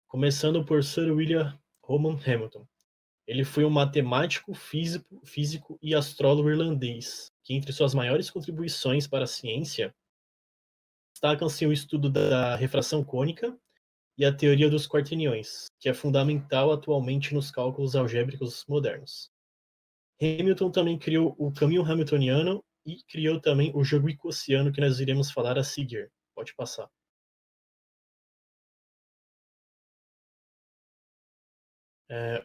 começando por Sir William Rowan Hamilton. Ele foi um matemático, físico e astrólogo irlandês, que entre suas maiores contribuições para a ciência destacam-se o estudo da refração cônica e a teoria dos quaterniões, que é fundamental atualmente nos cálculos algébricos modernos. Hamilton também criou o caminho hamiltoniano e criou também o jogo icosiano que nós iremos falar a seguir. Pode passar.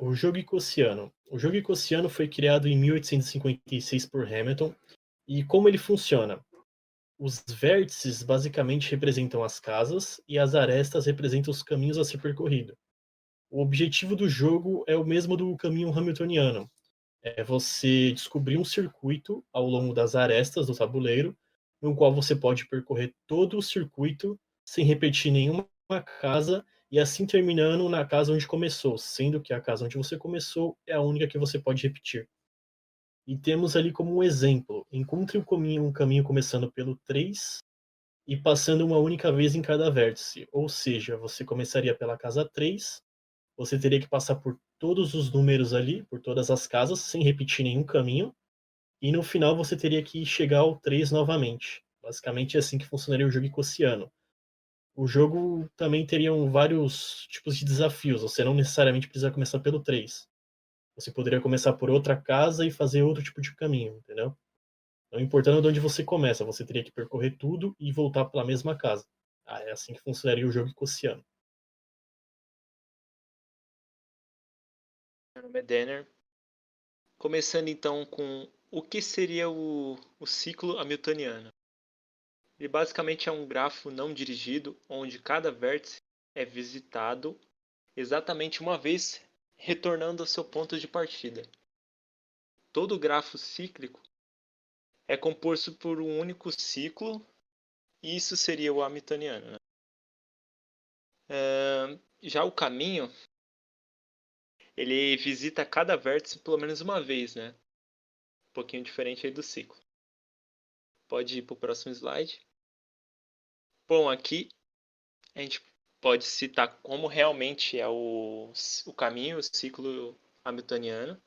O jogo icosiano. O jogo icosiano foi criado em 1856 por Hamilton. E como ele funciona? Os vértices basicamente representam as casas e as arestas representam os caminhos a ser percorrido. O objetivo do jogo é o mesmo do caminho hamiltoniano. É você descobrir um circuito ao longo das arestas do tabuleiro, no qual você pode percorrer todo o circuito sem repetir nenhuma casa e assim terminando na casa onde começou, sendo que a casa onde você começou é a única que você pode repetir. E temos ali como um exemplo: encontre um caminho começando pelo 3 e passando uma única vez em cada vértice. Ou seja, você começaria pela casa 3, você teria que passar por todos os números ali, por todas as casas, sem repetir nenhum caminho, e no final você teria que chegar ao 3 novamente. Basicamente é assim que funcionaria o jogo icosiano. O jogo também teriam vários tipos de desafios, você não necessariamente precisa começar pelo 3. Você poderia começar por outra casa e fazer outro tipo de caminho, entendeu? Não importando de onde você começa, você teria que percorrer tudo e voltar pela mesma casa. É assim que funcionaria o jogo icosiano. Meu nome é Denner. Começando então com o que seria o ciclo hamiltoniano. Ele basicamente é um grafo não dirigido onde cada vértice é visitado exatamente uma vez, retornando ao seu ponto de partida. Todo grafo cíclico é composto por um único ciclo, e isso seria o hamiltoniano. Né? Já o caminho, ele visita cada vértice pelo menos uma vez, né? Um pouquinho diferente aí do ciclo. Pode ir para o próximo slide. Bom, aqui a gente pode citar como realmente é o caminho, o ciclo hamiltoniano,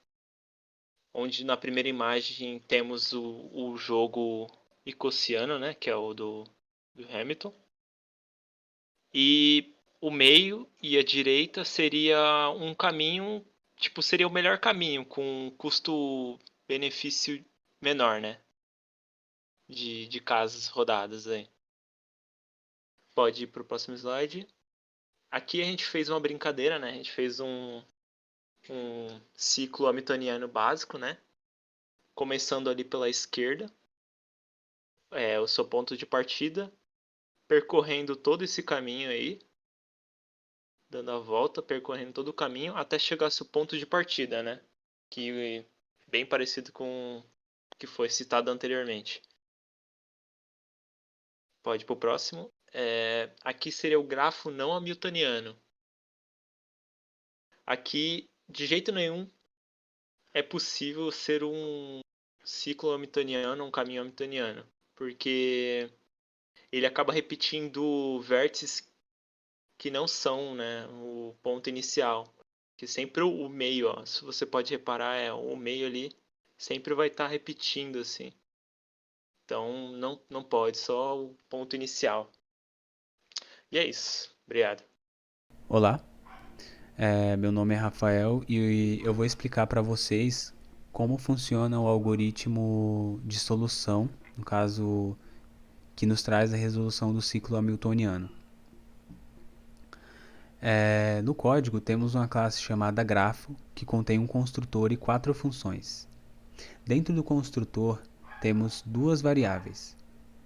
onde na primeira imagem temos o jogo icosiano, né, que é o do Hamilton, e o meio e a direita seria um caminho, tipo, seria o melhor caminho, com custo-benefício menor, né, de casas rodadas aí. Pode ir para o próximo slide. Aqui a gente fez uma brincadeira, né? A gente fez um ciclo hamiltoniano básico, né? Começando ali pela esquerda, o seu ponto de partida, percorrendo todo esse caminho aí, dando a volta, percorrendo todo o caminho até chegar ao seu ponto de partida, né? Que é bem parecido com o que foi citado anteriormente. Pode ir para o próximo. Aqui seria o grafo não hamiltoniano. Aqui, de jeito nenhum, é possível ser um ciclo hamiltoniano, um caminho hamiltoniano, porque ele acaba repetindo vértices que não são, né, o ponto inicial, que sempre o meio, ó, se você pode reparar, o meio ali sempre vai estar repetindo assim. Então não pode, só o ponto inicial. E é isso. Obrigado. Olá, meu nome é Rafael e eu vou explicar para vocês como funciona o algoritmo de solução, no caso que nos traz a resolução do ciclo hamiltoniano. No código temos uma classe chamada grafo, que contém um construtor e 4 funções. Dentro do construtor temos duas variáveis,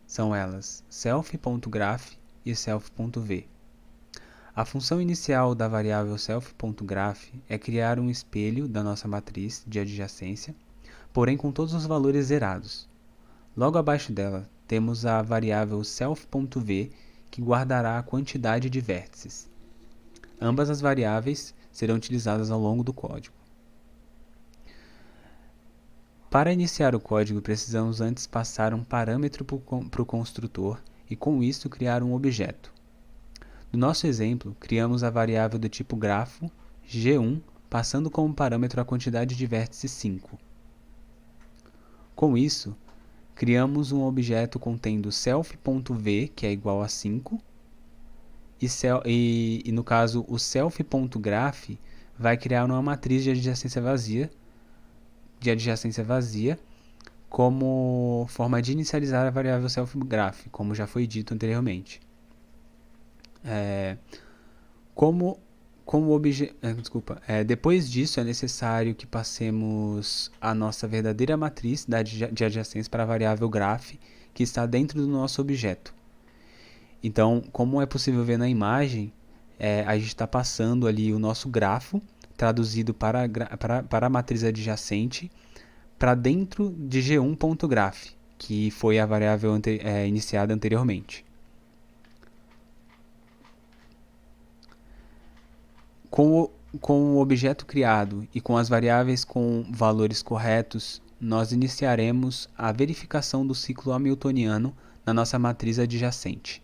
são elas self.graph e self.v. A função inicial da variável self.graph é criar um espelho da nossa matriz de adjacência, porém com todos os valores zerados. Logo abaixo dela temos a variável self.v, que guardará a quantidade de vértices. Ambas as variáveis serão utilizadas ao longo do código. Para iniciar o código, precisamos antes passar um parâmetro para o construtor e com isso criar um objeto. No nosso exemplo, criamos a variável do tipo grafo G1, passando como parâmetro a quantidade de vértices 5. Com isso, criamos um objeto contendo self.v, que é igual a 5, e no caso o self.graph vai criar uma matriz de adjacência vazia como forma de inicializar a variável self.graph, como já foi dito anteriormente. Depois disso, é necessário que passemos a nossa verdadeira matriz de adjacência para a variável graph que está dentro do nosso objeto. Então, como é possível ver na imagem, a gente está passando ali o nosso grafo, traduzido para a matriz adjacente, para dentro de g1.graph, que foi a variável iniciada anteriormente. Com o objeto criado e com as variáveis com valores corretos, nós iniciaremos a verificação do ciclo hamiltoniano na nossa matriz adjacente,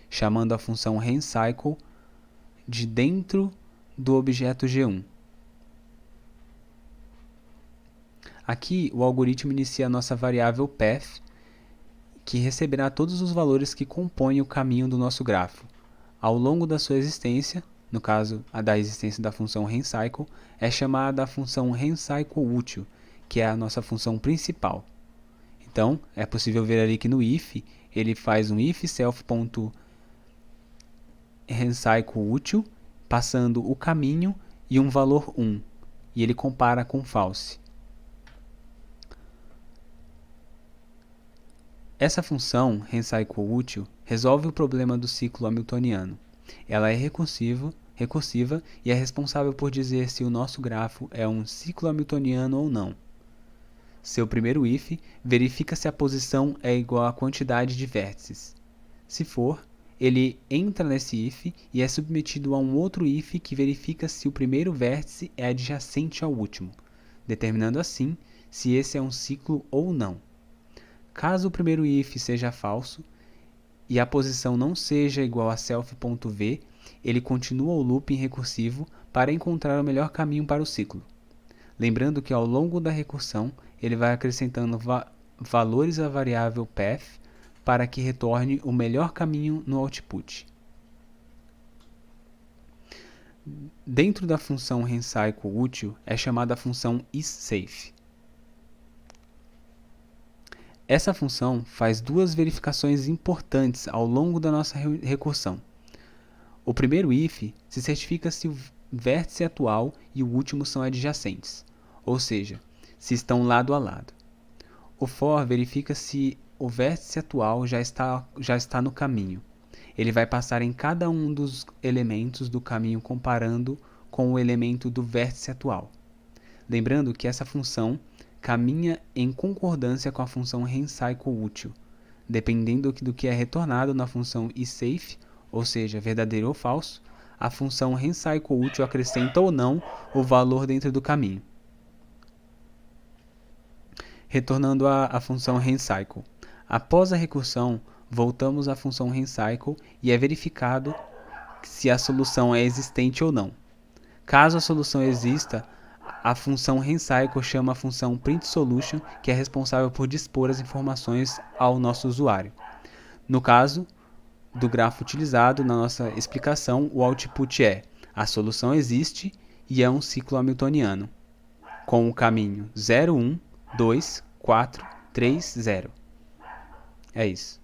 chamando a função handCycle de dentro do objeto G1. Aqui, o algoritmo inicia a nossa variável path, que receberá todos os valores que compõem o caminho do nosso grafo. Ao longo da sua existência, no caso, a da existência da função handCycle, é chamada a função handCycleUtil, que é a nossa função principal. Então, é possível ver ali que no if, ele faz um if self.handCycleUtil, passando o caminho e um valor 1, e ele compara com false. Essa função handCycleUtil resolve o problema do ciclo hamiltoniano. Ela é recursiva e é responsável por dizer se o nosso grafo é um ciclo hamiltoniano ou não. Seu primeiro if verifica se a posição é igual à quantidade de vértices. Se for, ele entra nesse if e é submetido a um outro if que verifica se o primeiro vértice é adjacente ao último, determinando assim se esse é um ciclo ou não. Caso o primeiro if seja falso e a posição não seja igual a self.v, ele continua o looping recursivo para encontrar o melhor caminho para o ciclo. Lembrando que ao longo da recursão, ele vai acrescentando valores à variável path para que retorne o melhor caminho no output. Dentro da função handCycleUtil é chamada a função isSafe. Essa função faz duas verificações importantes ao longo da nossa recursão. O primeiro if se certifica se o vértice atual e o último são adjacentes, ou seja, se estão lado a lado. O for verifica se o vértice atual já está no caminho. Ele vai passar em cada um dos elementos do caminho comparando com o elemento do vértice atual. Lembrando que essa função caminha em concordância com a função handCycleUtil, dependendo do que é retornado na função isSafe, ou seja, verdadeiro ou falso, a função handCycleUtil acrescenta ou não o valor dentro do caminho. Retornando à função handCycle. Após a recursão, voltamos à função handCycle e é verificado se a solução é existente ou não. Caso a solução exista, a função handCycle chama a função printSolution, que é responsável por dispor as informações ao nosso usuário. No caso do grafo utilizado na nossa explicação, o output é: a solução existe e é um ciclo hamiltoniano, com o caminho 0, 1, 2, 4, 3, 0. É isso.